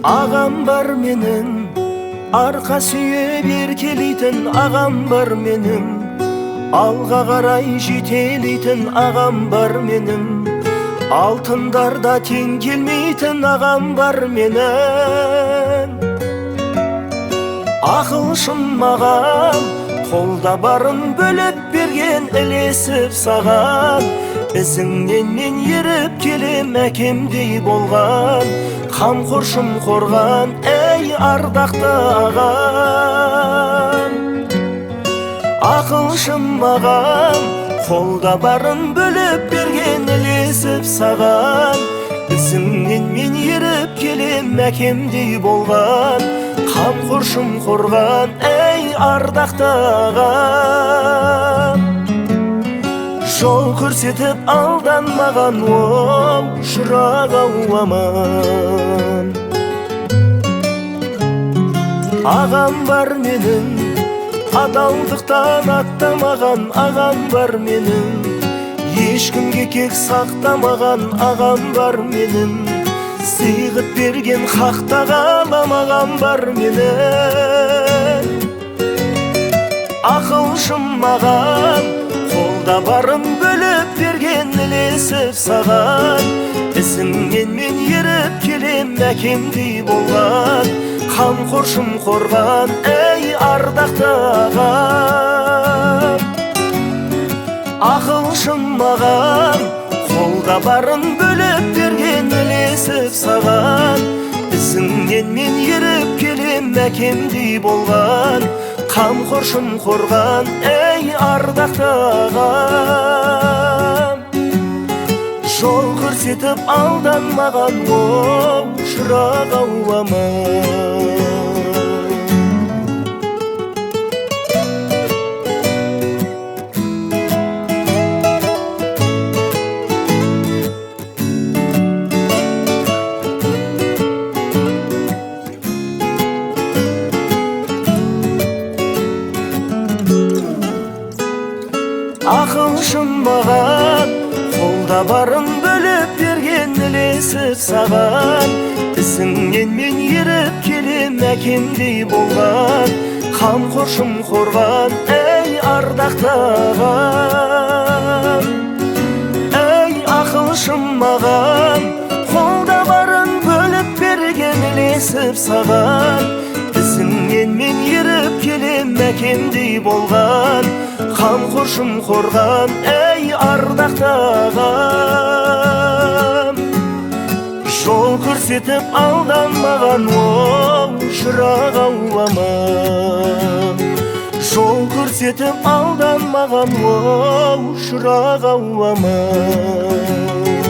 Ағам бар менің, арқа сүйеп еркелейтін ағам бар менің, алға қарай жетелейтін ағам бар менің, алтындарда тең келмейтін ағам бар менің. Ақылшым маған, қолда барын бөліп берген, ілесіп саған, ізіңнен мен еріп келем әкемдей болған, қамқоршым қорған, әй ардақты ағам. Ақылшым маған, қолда барын бөліп берген, ілесіп саған, ізіңнен мен еріп келем әкемдей болған, қамқоршым қорған, әй ардақты ағам. Жол көрсетіп алданмаған, оу шырақ-ау аман. Ағам бар менің, адалдықтан аттамаған ағам бар менің, ешкімге кек сақтамаған ағам бар менің, сыйғып берген хақта қаламаған бар менің. Ақылшым маған, қолда барын бөліп берген, ілесіп саған, ізіңнен мен еріп келем әкемдей болған, қамқоршым қорған, әй ардақты ағам. Ақылшым маған, қолда барын бөліп берген, ілесіп саған, ізіңнен мен еріп келем әкемдей болған, қамқоршым қорған, әй ардақты ағам. Жол көрсетіп алданмаған, оу шырақ-ау аман. Ақылшым маған, қолда барын бөліп берген, ілесіп саған, ізіңнен мен еріп келем әкемдей болған, қамқоршым қорған, әй ардақты ағам. Әй ақылшым маған, қолда барын бөліп берген, ілесіп саған, ізіңнен мен еріп келем әкемдей болған, қамқоршым қорған, әй ардақты ағам. Жол көрсетіп алданмаған, оу шырақ-ау аман. Жол көрсетіп алданмаған, оу шырақ-ау аман.